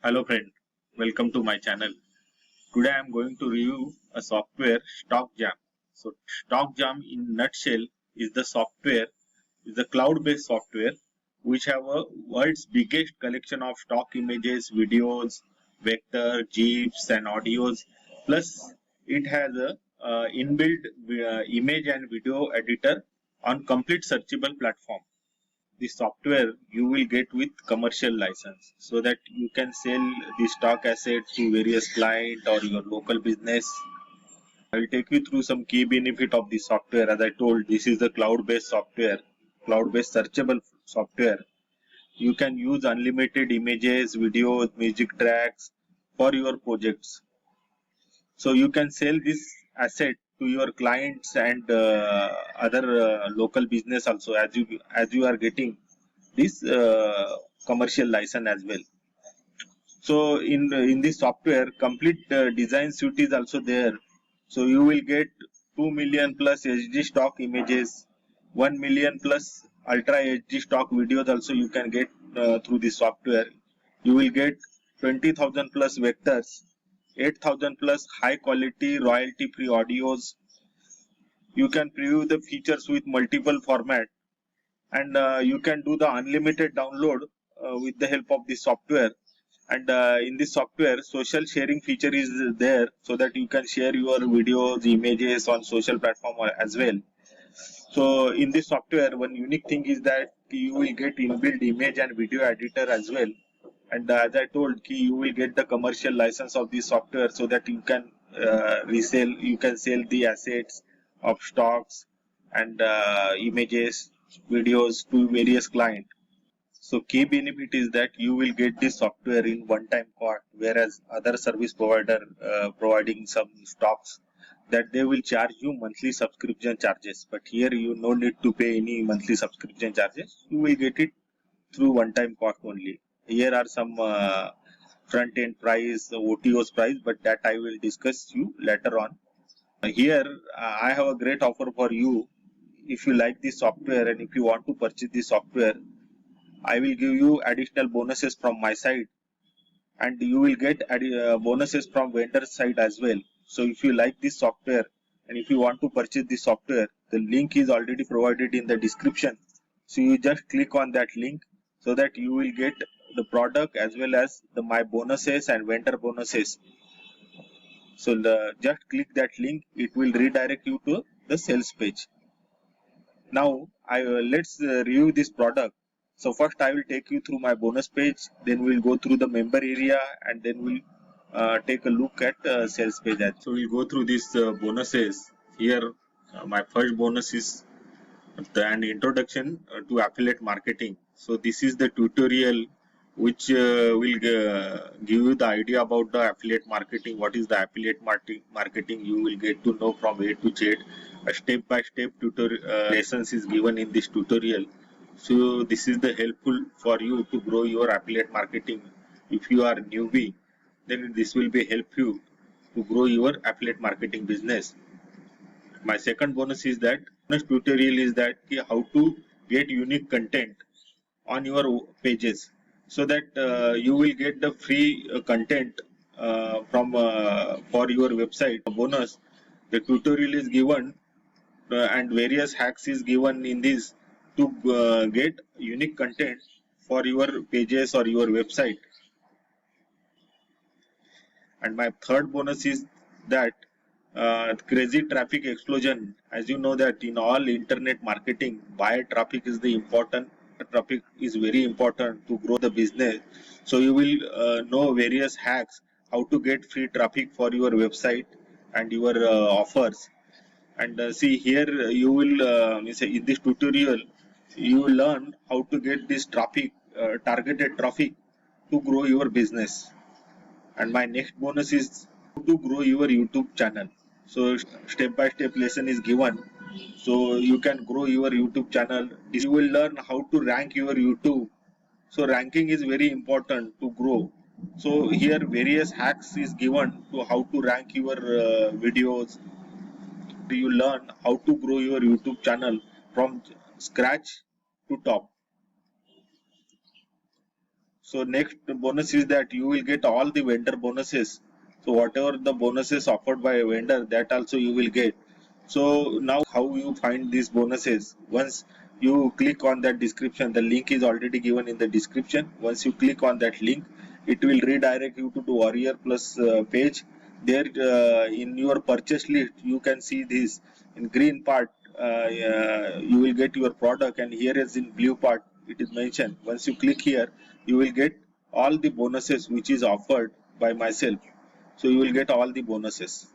Hello friend, welcome to my channel. Today I am going to review a software StockJam. So StockJam in nutshell is the cloud-based software which have a world's biggest collection of stock images, videos, vector, GIFs and audios. Plus it has a inbuilt image and video editor on complete searchable platform. The software you will get with commercial license so that you can sell the stock assets to various client or your local business. I will take you through some key benefit of the software. As I told, this is the cloud-based software, cloud-based searchable software. You can use unlimited images, videos, music tracks for your projects. So you can sell this asset to your clients and other local business also as you are getting this commercial license as well. So in this software, complete design suite is also there. So you will get 2 million plus HD stock images, 1 million plus ultra HD stock videos also you can get through this software. You will get 20,000 plus vectors, 8,000 plus high quality royalty free audios. You can preview the features with multiple format, and you can do the unlimited download with the help of this software. And in this software, social sharing feature is there so that you can share your videos, images on social platform as well. So in this software, one unique thing is that you will get inbuilt image and video editor as well. And as I told, you will get the commercial license of this software so that you can you can sell the assets of stocks and images, videos to various clients. So key benefit is that you will get this software in one-time cost, whereas other service provider providing some stocks that they will charge you monthly subscription charges. But here you no need to pay any monthly subscription charges. You will get it through one-time cost only. Here are some front-end price, OTOs price, but that I will discuss you later on. Here I have a great offer for you. If you like this software and if you want to purchase this software, I will give you additional bonuses from my side, and you will get bonuses from vendor side as well. So if you like this software and if you want to purchase this software, the link is already provided in the description. So you just click on that link so that you will get the product as well as the my bonuses and vendor bonuses. So just click that link, it will redirect you to the sales page. Now let's review this product. So first I will take you through my bonus page, then we'll go through the member area, and then we'll take a look at sales page. So we'll go through these bonuses. Here my first bonus is an introduction to affiliate marketing. So this is the tutorial which will give you the idea about the affiliate marketing. What is the affiliate marketing? You will get to know from A to Z. A step-by-step tutorial lessons is given in this tutorial. So this is the helpful for you to grow your affiliate marketing. If you are newbie, then this will be help you to grow your affiliate marketing business. My second bonus is that bonus tutorial is that how to get unique content on your pages, so that you will get the free content from for your website. Bonus, the tutorial is given and various hacks is given in this to get unique content for your pages or your website. And my third bonus is that crazy traffic explosion. As you know that in all internet marketing, buyer traffic is the important. Traffic is very important to grow the business. So you will know various hacks how to get free traffic for your website and your offers. And see here you will in this tutorial you will learn how to get this traffic, targeted traffic, to grow your business. And my next bonus is how to grow your YouTube channel. So step by step lesson is given, so you can grow your YouTube channel. You will learn how to rank your YouTube. So ranking is very important to grow. So here various hacks is given to how to rank your videos. You learn how to grow your YouTube channel from scratch to top. So next bonus is that you will get all the vendor bonuses. So whatever the bonuses offered by a vendor, that also you will get. So now how you find these bonuses? Once you click on that description, the link is already given in the description. Once you click on that link, it will redirect you to the Warrior Plus page. There in your purchase list, you can see this in green part. You will get your product, and here is in blue part it is mentioned. Once you click here, you will get all the bonuses which is offered by myself. So you will get all the bonuses.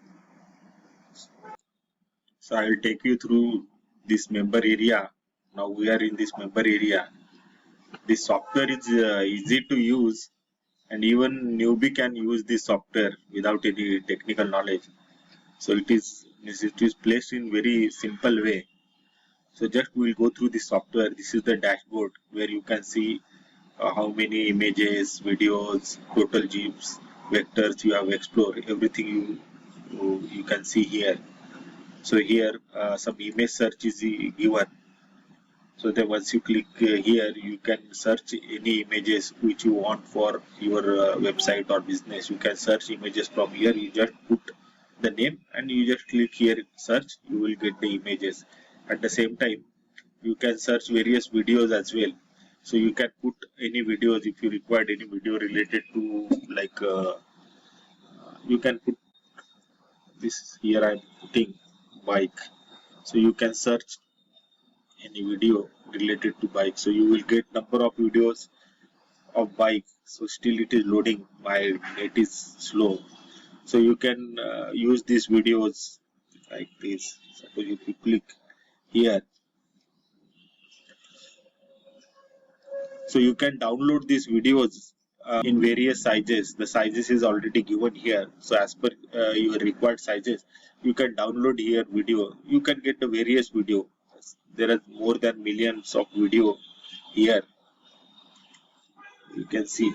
So I will take you through this member area. Now we are in this member area. This software is easy to use, and even newbie can use this software without any technical knowledge. So it is placed in very simple way. So just we will go through the software. This is the dashboard where you can see how many images, videos, total GIFs, vectors you have explored. Everything you can see here. So here some image search is given. So then once you click here, you can search any images which you want for your website or business. You can search images from here. You just put the name and you just click here search. You will get the images. At the same time, you can search various videos as well. So you can put any videos if you required any video related to like you can put this here. I'm putting bike. So you can search any video related to bike. So you will get number of videos of bike. So still it is loading. My net is slow. So you can use these videos like this. Suppose if you click here, so you can download these videos in various sizes. The sizes is already given here. So as per your required sizes, you can download here video. You can get the various video. There are more than millions of video here. You can see.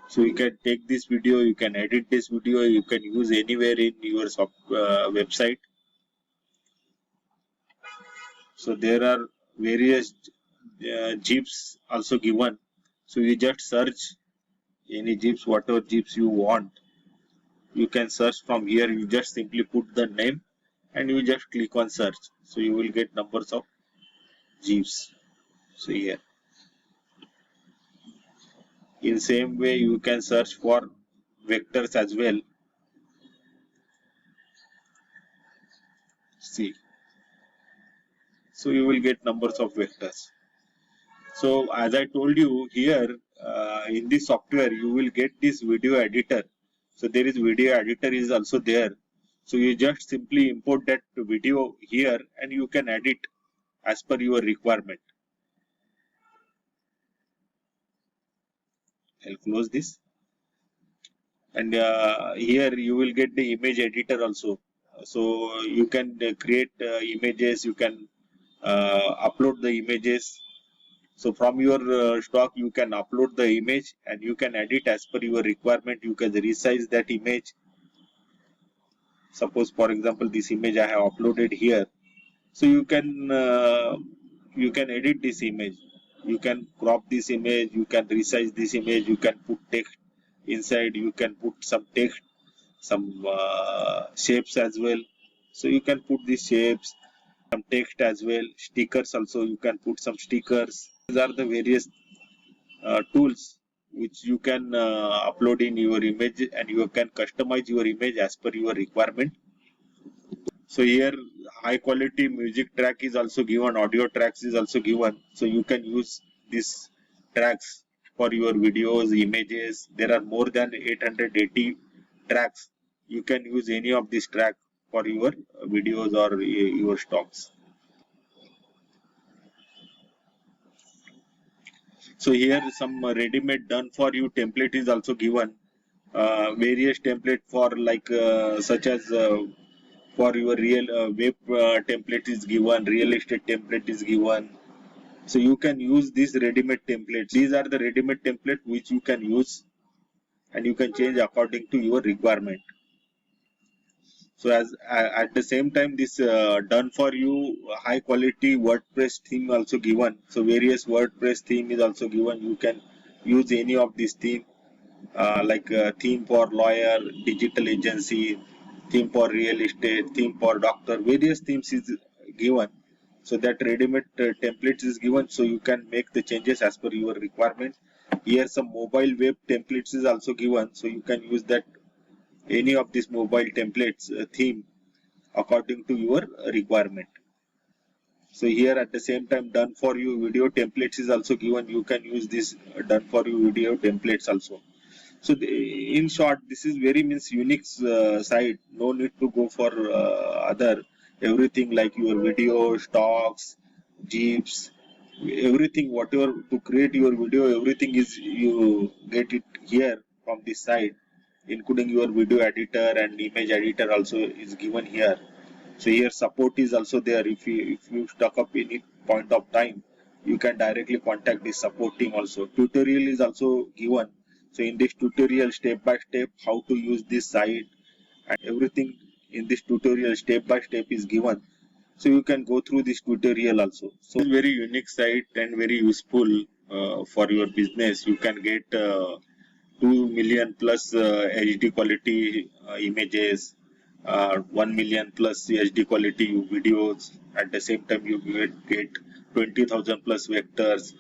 So you can take this video, you can edit this video, you can use anywhere in your website. So there are various GIFs also given. So you just search any GIFs, whatever GIFs you want. You can search from here. You just simply put the name and you just click on search. So you will get numbers of GIFs. So here. In same way, you can search for vectors as well. See. So you will get numbers of vectors. So as I told you here, in this software, you will get this video editor. So there is video editor is also there. So you just simply import that video here and you can edit as per your requirement. I'll close this. And here you will get the image editor also. So you can create images, you can upload the images. So from your stock, you can upload the image and you can edit as per your requirement. You can resize that image. Suppose, for example, this image I have uploaded here. So you can edit this image. You can crop this image. You can resize this image. You can put text inside. You can put some text, some shapes as well. So you can put these shapes, some text as well. Stickers also. You can put some stickers. These are the various tools which you can upload in your image, and you can customize your image as per your requirement. So here high quality music track is also given, audio tracks is also given. So you can use these tracks for your videos, images. There are more than 880 tracks. You can use any of these tracks for your videos or your stocks. So here some ready-made done for you template is also given. Various template for like such as for your real web template is given, real estate template is given. So you can use these ready-made templates. These are the ready-made template which you can use and you can change according to your requirement. So as at the same time, this done for you high quality WordPress theme also given. So various WordPress theme is also given. You can use any of these theme, like theme for lawyer, digital agency, theme for real estate, theme for doctor. Various themes is given. So that ready-made templates is given, so you can make the changes as per your requirement. Here some mobile web templates is also given, so you can use that any of these mobile templates theme according to your requirement. So here at the same time, done for you video templates is also given. You can use this done for you video templates also. So in short, this is very means Unix site. No need to go for other everything like your video stocks, jeeps, everything whatever to create your video. Everything is you get it here from this site, including your video editor and image editor also is given here. So here support is also there. If you stuck up any point of time, you can directly contact the support team also. Tutorial is also given. So in this tutorial, step by step, how to use this site and everything in this tutorial step by step is given. So you can go through this tutorial also. So it's very unique site and very useful for your business. You can get 2 million plus HD quality images, 1 million plus HD quality videos. At the same time, you get 20,000 plus vectors.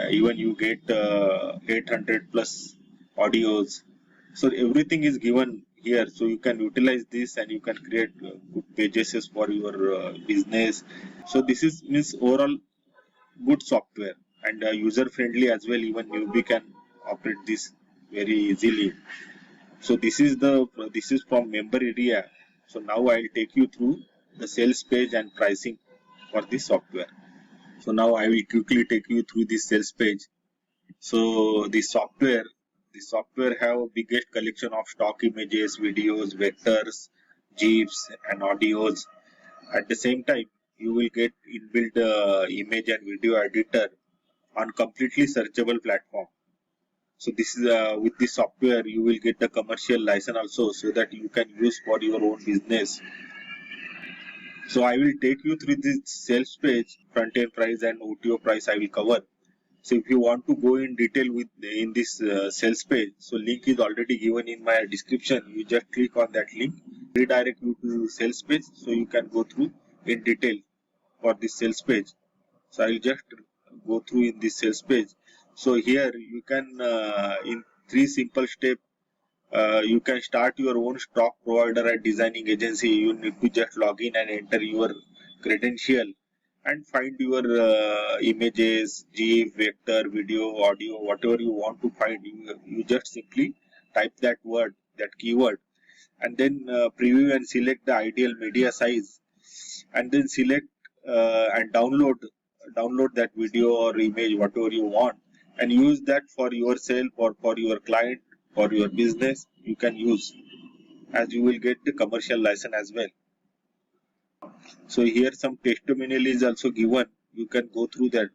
Even you get 800 plus audios. So everything is given here. So you can utilize this and you can create good pages for your business. So this is means overall good software and user friendly as well. Even newbie can operate this very easily. So this is from member area. So now I'll take you through the sales page and pricing for this software. So now I will quickly take you through this sales page. So the software have biggest collection of stock images, videos, vectors, GIFs and audios. At the same time, you will get inbuilt image and video editor on completely searchable platform. So this is with this software you will get the commercial license also, so that you can use for your own business. So I will take you through this sales page, front end price and OTO price I will cover. So if you want to go in detail with in this sales page, so link is already given in my description. You just click on that link, redirect you to sales page, so you can go through in detail for this sales page. So I will just go through in this sales page. So here you can in 3 simple steps you can start your own stock provider and designing agency. You need to just log in and enter your credential and find your images, GIF, vector, video, audio, whatever you want to find. You just simply type that word, that keyword, and then preview and select the ideal media size, and then select and download that video or image, whatever you want, and use that for yourself or for your client, for your business. You can use, as you will get the commercial license as well. So here some testimonial is also given. You can go through that.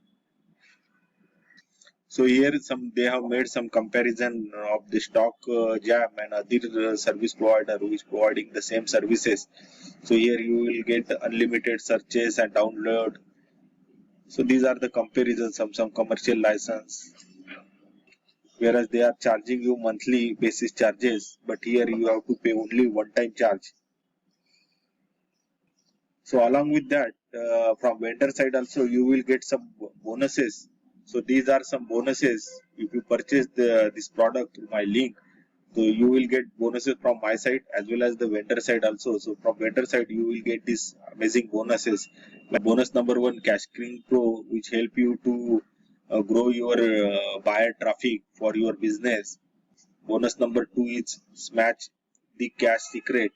So here they have made some comparison of the stock jam and other service provider who is providing the same services. So here you will get unlimited searches and download. So these are the comparisons of some commercial license, whereas they are charging you monthly basis charges, but here you have to pay only one-time charge. So along with that, from vendor side also you will get some bonuses. So these are some bonuses. If you purchase this product through my link, so you will get bonuses from my side as well as the vendor side also. So from vendor side you will get these amazing bonuses. Like bonus number 1, Cash Screen Pro, which help you to grow your buyer traffic for your business. Bonus number 2 is Smash the Cash Secret.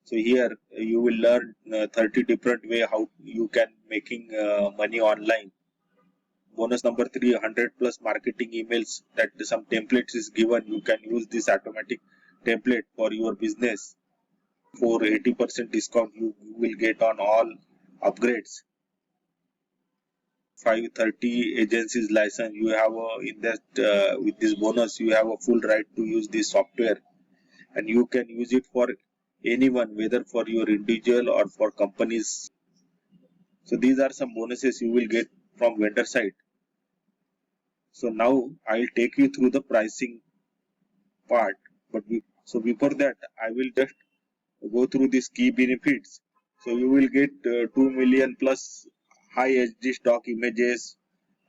So here you will learn 30 different way how you can making money online. Bonus number 3, 100 plus marketing emails, that some templates is given. You can use this automatic template for your business. For 80% discount you will get on all upgrades. 530 agencies license. You have in that with this bonus you have a full right to use this software, and you can use it for anyone, whether for your individual or for companies. So these are some bonuses you will get from vendor side. So now I'll take you through the pricing part, but before that I will just go through these key benefits. So you will get 2 million plus high HD stock images,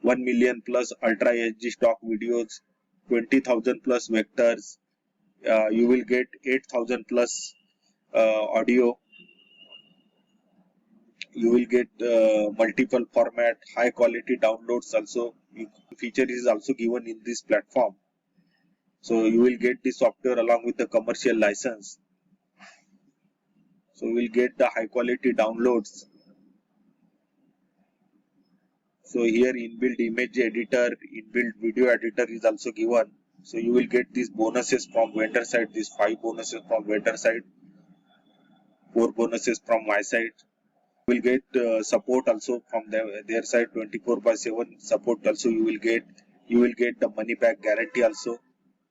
1 million plus ultra HD stock videos, 20,000 plus vectors. You will get 8,000 plus audio. You will get multiple format, high quality downloads also. Feature is also given in this platform. So you will get the software along with the commercial license. So we will get the high quality downloads. So here inbuilt image editor, inbuilt video editor is also given. So you will get these bonuses from vendor side, these 5 bonuses from vendor side, 4 bonuses from my side. You will get support also from their side, 24/7 support also you will get. You will get the money back guarantee also.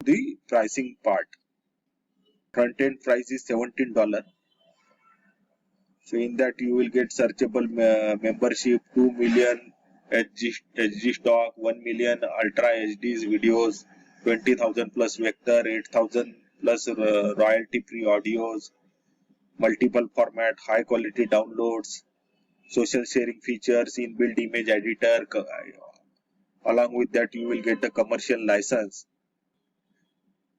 The pricing part. Front end price is $17. So in that you will get searchable membership, 2 million HD stock, 1 million ultra HDs videos, 20,000 plus vector, 8,000 plus royalty free audios, multiple format, high quality downloads, social sharing features, inbuilt image editor. Along with that you will get the commercial license.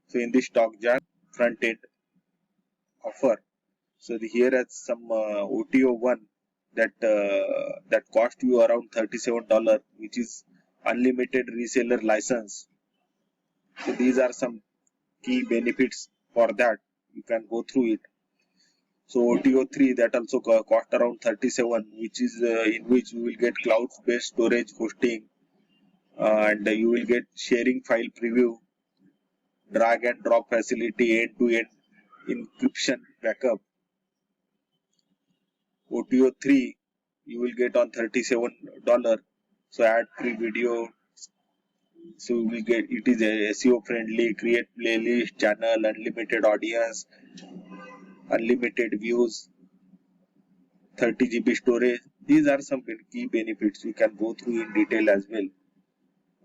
So in this StockJam front end offer, so here is some OTO1 that cost you around $37, which is unlimited reseller license. So these are some key benefits for that. You can go through it. So OTO3 that also cost around 37, which is in which you will get cloud-based storage hosting, and you will get sharing file preview, drag and drop facility, end-to-end encryption backup. OTO3 you will get on $37. So ad free video. So we get it is a SEO friendly, create playlist, channel, unlimited audience, unlimited views, 30 GB storage. These are some key benefits. We can go through in detail as well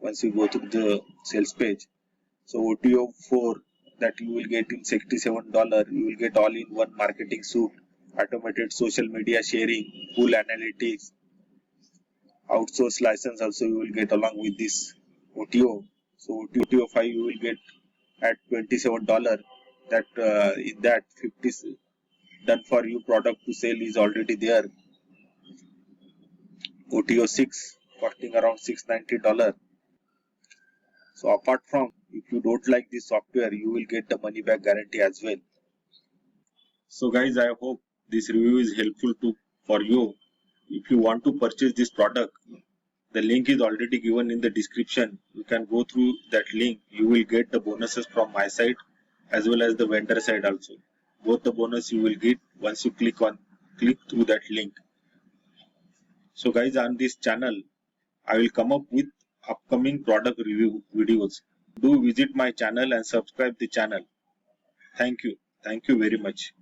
once you go through the sales page. So OTO4 that you will get in $67. You will get all in one marketing suite, automated social media sharing, full analytics, outsource license also you will get along with this OTO. So OTO5 you will get at $27. That in that 50 done for you product to sell is already there. OTO6 costing around $690. So apart from, if you don't like this software, you will get the money back guarantee as well. So guys, I hope this review is helpful for you. If you want to purchase this product, the link is already given in the description. You can go through that link. You will get the bonuses from my side as well as the vendor side also. Both the bonus you will get once you click through that link. So guys, on this channel, I will come up with upcoming product review videos. Do visit my channel and subscribe the channel. Thank you. Thank you very much.